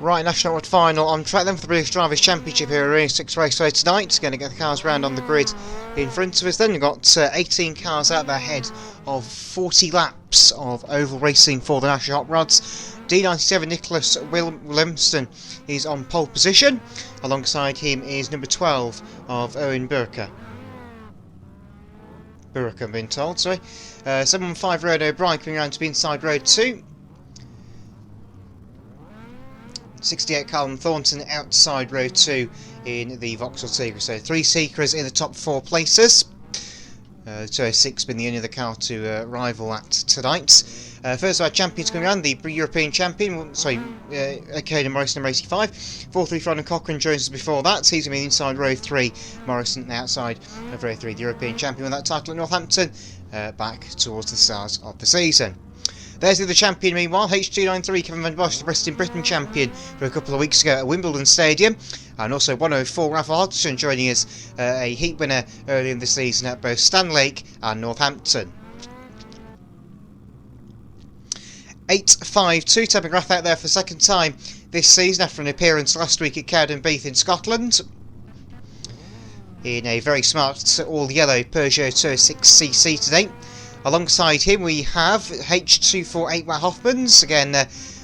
Right, National Award final on track then for the British Drivers' Championship here at Essex Raceway tonight. Going to get the cars round on the grid in front of us. Then we've got 18 cars out there ahead of 40 laps of oval racing for the National Hot Rods. D97 Nicholas Williamson is on pole position. Alongside him is number 12 of Owen Burka. Burka, I'm being told, sorry. 715 Road O'Brien coming around to be inside road 2. 68 Callum Thornton outside row 2 in the Vauxhall Tigre. So 3 Seekers in the top 4 places. 206 being the only other car to rival at tonight. First our champions coming around, the European champion, Caden Morrison, number 85. 4-3 Ronald Cochrane joins us before that. He's going to be inside row 3. Morrison outside of row 3. The European champion with that title at Northampton, back towards the start of the season. There's the other champion meanwhile, H293 Kevin Van Bosch, the Preston Britain champion for a couple of weeks ago at Wimbledon Stadium. And also 104 Rafa Hodgson joining us, a heat winner earlier in the season at both Stanlake and Northampton. 852 Ted McGrath out there for the second time this season after an appearance last week at Cowdenbeath in Scotland. In a very smart all-yellow Peugeot 206cc today. Alongside him we have H248 Matt Hoffmans, again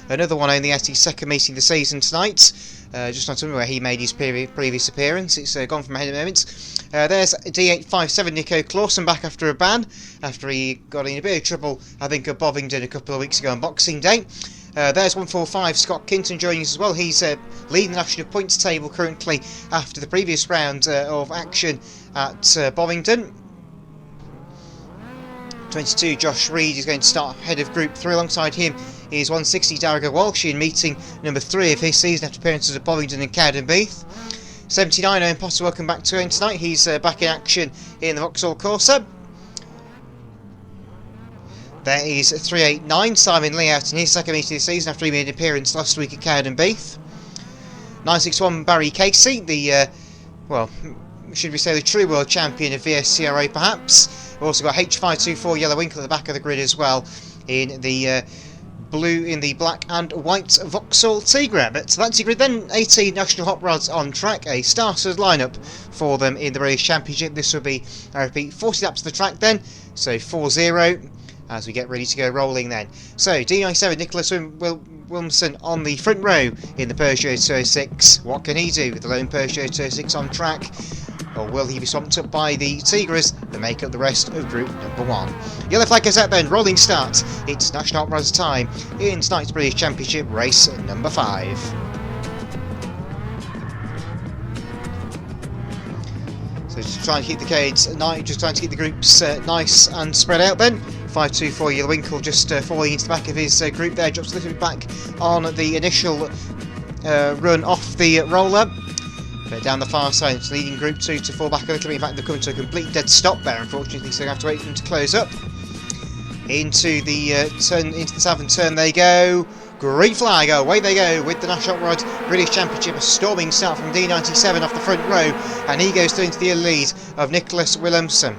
another one only at his second meeting of the season tonight, just not where he made his previous appearance. It's gone from ahead of the moment. There's D857 Nico Clausen back after a ban, after he got in a bit of trouble I think at Bovingdon a couple of weeks ago on Boxing Day. There's 145 Scott Kinton joining us as well. He's leading the national points table currently after the previous round of action at Bovingdon. 22 Josh Reed is going to start head of Group 3. Alongside him is 160 Darragh Walsh in meeting number 3 of his season after appearances at Bovingdon and Cowdenbeath. 79 Owen Potter, welcome back to him tonight. He's back in action in the Vauxhall Corsa. There is 389 Simon Lee out in his second meeting of the season after he made an appearance last week at Cowdenbeath. 961 Barry Casey, the should we say the true world champion of VSCRA perhaps. We've also got H524 Yellow Winkle at the back of the grid as well in the black and white Vauxhall Tigre. But that's the grid then. 18 National Hot Rods on track, a starters lineup for them in the British Championship. This will be, I repeat, 40 laps of the track then, so 4-0 as we get ready to go rolling then. So D97 Nicholas Wilmson on the front row in the Peugeot 206. What can he do with the lone Peugeot 206 on track? Or will he be swamped up by the Tigres that make up the rest of Group number 1? Yellow flag goes out then, rolling start. It's National Hot Rods time in tonight's British Championship race number 5. So just trying to keep the cades just trying to keep the groups nice and spread out then. 524 Yellow Winkle just falling into the back of his group there, drops a little bit back on the initial run off the roller. But down the far side, it's leading Group 2 to fall back a little bit. In fact, they're coming to a complete dead stop there, unfortunately, so we have to wait for them to close up. Into the southern turn they go. Green flag, away they go with the National Hot Rods British Championship. A storming start from D97 off the front row, and he goes through into the lead of Nicholas Williamson.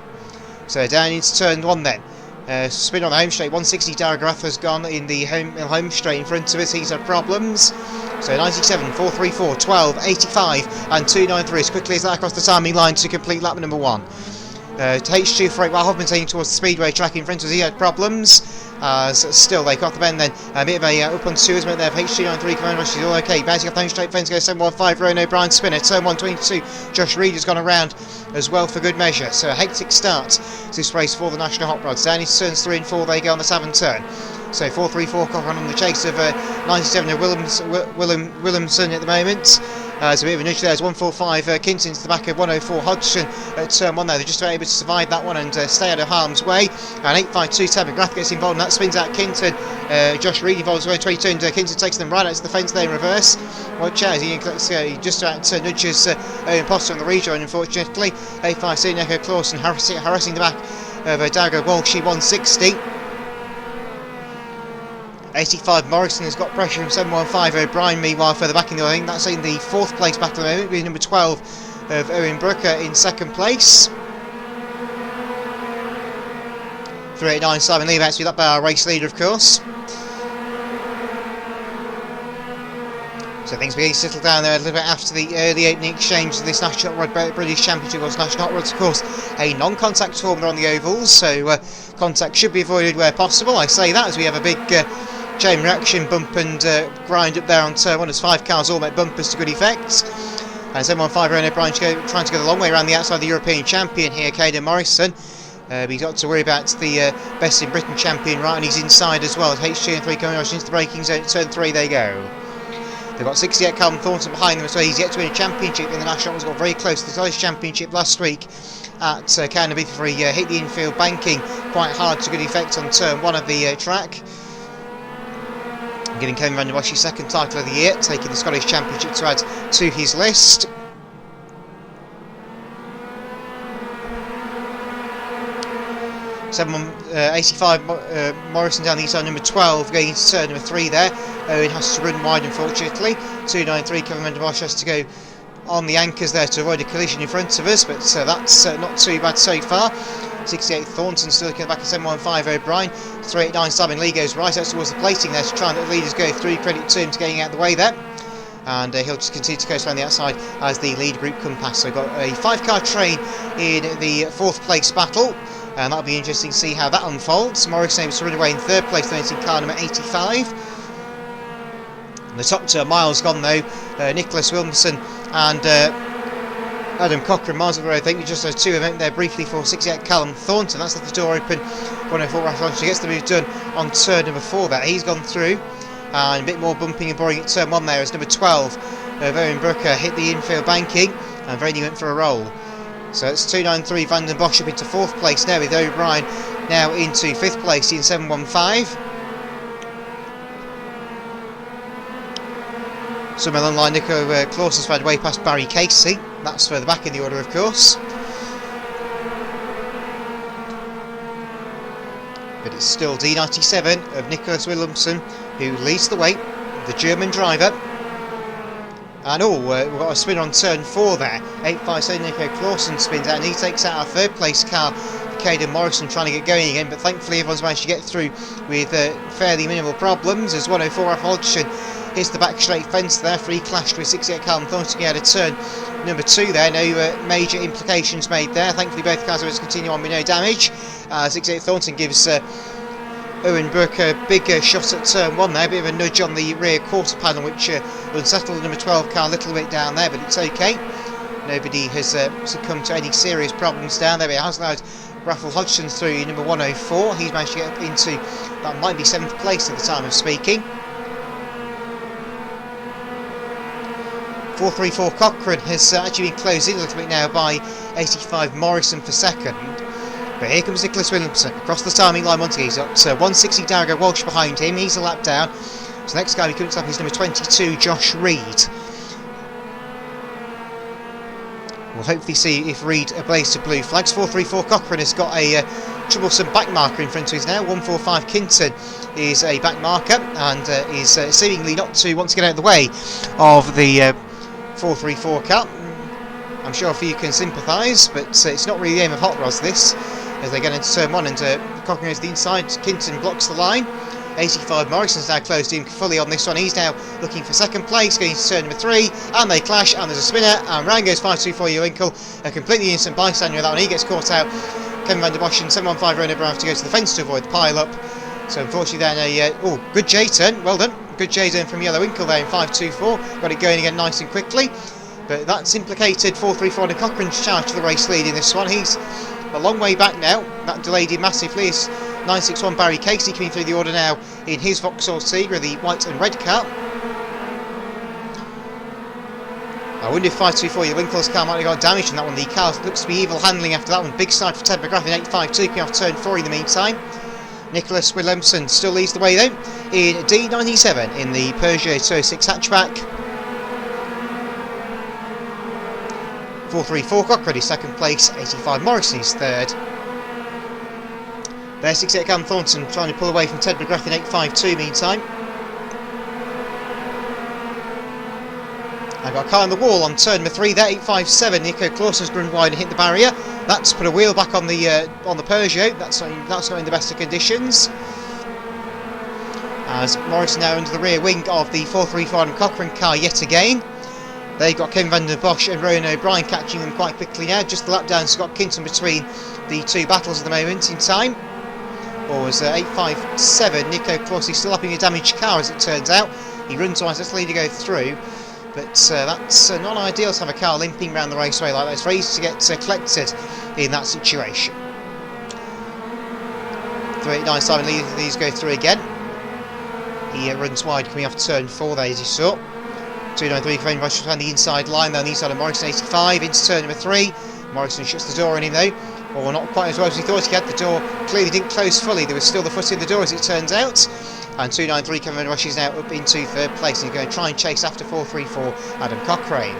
So down into turn 1 then. Spin on the home straight. 160 Darragh has gone in the home straight in front of us. He's had problems. So 97, 434, 12, 85 and 293 as quickly as that across the timing line to complete lap number 1. H248 while Hoffman's heading towards the speedway track in front of us. He had problems. Still they got the bend then. A bit of a up on Suez there for H293 coming rush. He's all okay. Bouncing off the home straight fence goes 715 Rowan O'Brien spinner. Turn 122. Josh Reed has gone around as well for good measure. So a hectic start to this race for the National Hot Rods. Down into turns 3 and 4 they go on the 7th turn. So 434 Cochrane on the chase of 97 Williamson at the moment. There's a bit of a nudge there. There's 145 Kinton to the back of 104 Hodgson at turn 1 there. They're just about able to survive that one and stay out of harm's way. And 852 Ted McGrath gets involved and that spins out Kinton. Josh Reed involves away 22 and Kinton takes them right out to the fence there in reverse. Watch out, he just about nudges Owen Potter on the rejoin unfortunately. 856 Nico Clausen harassing the back of Darragh Walsh 160. 85 Morrison has got pressure from 715 O'Brien meanwhile further back in the I think that's in the 4th place back at the moment with number 12 of Owen Brooker in 2nd place. 389 Simon Lee about to be that by our race leader of course. So things begin to settle down there a little bit after the early opening exchange of this National Hot Rod British Championship. Was National Hot Rods, of course, a non-contact tournament on the ovals, so contact should be avoided where possible. I say that as we have a big chain reaction bump and grind up there on turn 1 as 5 cars all make bumpers to good effect. And 715 Ron O'Brien trying to go the long way around the outside of the European champion here, Caden Morrison. He's got to worry about the Best in Britain champion right, and he's inside as well. HG and 3 coming rush into the braking zone. Turn 3 they go. They've got 68 Calvin Thornton behind them, so he's yet to win a championship in the National. He's got very close to the Scottish Championship last week at Carnaby before he hit the infield banking quite hard to good effect on turn 1 of the track. Giving Kevin Van der Bosch his second title of the year, taking the Scottish Championship to add to his list. Morrison down the inside, number 12, going into turn number 3 there. Owen has to run wide, unfortunately. 293, Kevin Van der Bosch has to go on the anchors there to avoid a collision in front of us, but that's not too bad so far. 68 Thornton still looking at the back of 715 O'Brien. 389 Simon Lee goes right out towards the plating there to try and let the leaders go through. Credit to him to getting out of the way there. And he'll just continue to coast around the outside as the lead group come past. So we've got a 5-car train in the 4th place battle, and that'll be interesting to see how that unfolds. Morrison able to run away in 3rd place, then in car number 85. And the top 2 miles gone though. Nicholas Wilmson and Adam Cochrane, miles of the road. I think just those 2 event there briefly for 68 Callum Thornton. That's left the door open. 104 Rathon. She gets the move done on turn number 4 there. He's gone through. And a bit more bumping and boring at turn 1 there as number 12, Owen Brooker, hit the infield banking and Vrany went for a roll. So it's 293 Van den Bosch up into 4th place now, with O'Brien now into 5th place in 715. Somewhere along the line, Nico Clausen's found way past Barry Casey. That's further back in the order, of course. But it's still D97 of Nicholas Williamson who leads the way, the German driver. And we've got a spin on turn 4 there. 857 Nico Clausen spins out and he takes out our 3rd place car, Caden Morrison, trying to get going again, but thankfully everyone's managed to get through with fairly minimal problems as 104 Ralph Hodgson hits the back straight fence there. Free clashed with 68 Calvin Thornton out of turn number 2 there. No major implications made there. Thankfully both cars are able to continue on with no damage. 68 Thornton gives Owen Burke a big shot at turn 1 there. A bit of a nudge on the rear quarter panel which unsettled the number 12 car a little bit down there, but it's okay. Nobody has succumbed to any serious problems down there. It has allowed Raffle Hodgson through number 104. He's managed to get up into, that might be 7th place at the time of speaking. 434 Cochrane has actually been closed in a little bit now by 85 Morrison for 2nd. But here comes Nicholas Williamson across the timing line once again. He's got 160 Darragh Walsh behind him. He's a lap down. So the next guy who comes up is number 22, Josh Reed. We'll hopefully see if Reed ablaze to blue flags. 434 Cochrane has got a troublesome back marker in front of us now. 145 Kinton is a back marker and is seemingly not to want to get out of the way of the 434 car. I'm sure a few can sympathise, but it's not really the aim of Hot Rods this, as they get into turn 1 and Cochrane goes to the inside. Kinton blocks the line. 85 Morrison's now closed in fully on this one. He's now looking for 2nd place, going to turn number 3, and they clash, and there's a spinner, and round goes 524 Winkle, a completely innocent bystander with that one. He gets caught out. Kevin Van der Bosch and 715 Ron O'Brien have to go to the fence to avoid the pile-up. So unfortunately then good J-turn, well done. Good J-turn from Winkle there in 524. Got it going again nice and quickly. But that's implicated 434 and Cochrane's charge to the race lead in this one. He's a long way back now. That delayed him massively. It's 961 Barry Casey coming through the order now in his Vauxhall Tigra, the white and red car. I wonder if 524 Winkle's car might have got damaged in that one. The car looks to be evil handling after that one. Big side for Ted McGrath in 852 coming off turn 4 in the meantime. Nicholas Williamson still leads the way though in D97 in the Peugeot 206 hatchback. 434 Cochrane is 2nd place, 85 Morrison is 3rd. There's 68 Cam Thornton trying to pull away from Ted McGrath in 852 meantime. I've got a car on the wall on turn number 3 there, 857. Nico Clausen's run wide and hit the barrier. That's put a wheel back on the Peugeot. That's not in the best of conditions. As Morrison now under the rear wing of the 434 Adam Cochrane car yet again. They've got Kevin van der Bosch and Rowan O'Brien catching them quite quickly now. Just the lap down Scott Kinton between the two battles at the moment in time. Or was 8.57. Nico Closey still upping a damaged car as it turns out. He runs twice, let's lead to go through. But that's not ideal to have a car limping around the raceway like that. It's very easy to get collected in that situation. 389 Simon Lees go through again. He runs wide coming off turn 4 there as you saw. 293 Kevin Rush on the inside line there on the inside of Morrison 85 into turn number 3. Morrison shuts the door on him though, or not quite as well as he thought he had. The door clearly didn't close fully, there was still the foot in the door as it turns out. And 293 Kevin Rush is now up into 3rd place and he's going to try and chase after 434 Adam Cochrane.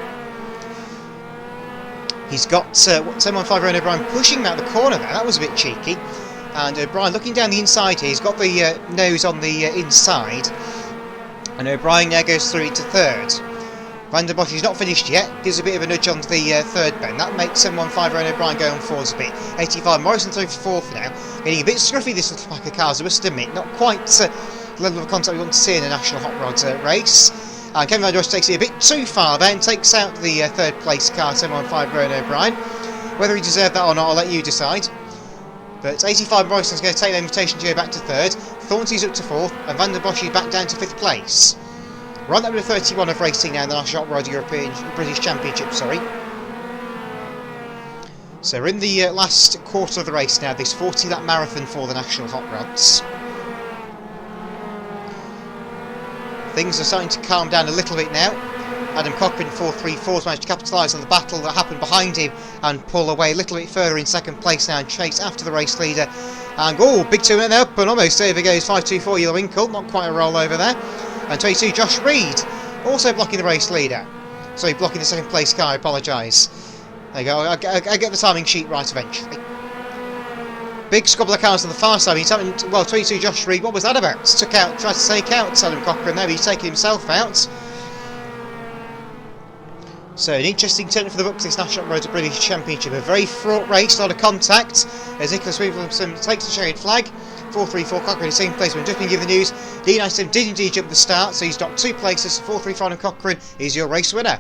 He's got 1015 Rowan O'Brien pushing him out the corner there, that was a bit cheeky. And O'Brien looking down the inside here, he's got the nose on the inside. And O'Brien now goes through into 3rd. Van der Bosch is not finished yet, gives a bit of a nudge on the 3rd bend. That makes 715 Rowan O'Brien go on forwards a bit. 85 Morrison through for 4th now. Getting a bit scruffy this little pack of cars, I must admit. Not quite the level of contact we want to see in a National Hot Rod race. And Kevin van der Bosch takes it a bit too far there and takes out the 3rd place car, 715 Rowan O'Brien. Whether he deserved that or not, I'll let you decide. But 85 Morrison's going to take the invitation to go back to 3rd. Thornton's up to 4th, and Van der Bosch is back down to 5th place. We're on number 31 of racing now in the National Hot Rod British Championship, sorry. So we're in the last quarter of the race now, this 40-lap marathon for the National Hot Rods. Things are starting to calm down a little bit now. Adam Cochrane 434's managed to capitalise on the battle that happened behind him and pull away a little bit further in 2nd place now and chase after the race leader. And oh, big 2 minute up and almost over goes 524 Yellow Winkle, not quite a roll over there. And 22 Josh Reed also blocking the race leader. Sorry, blocking the 2nd place car, I apologise. There you go, I get the timing sheet right eventually. Big squabble of cars on the far side. Well, 22 Josh Reed, what was that about? Tried to take out Adam Cochrane there, but he's taken himself out. So an interesting turn for the books, this National Road British Championship. A very fraught race, a lot of contact, as Nicholas Williamson takes the chariot flag. 434 Cochrane in the same place. We've just been given the news. D97 did indeed jump the start, so he's got 2 places. 434 and Cochrane is your race winner.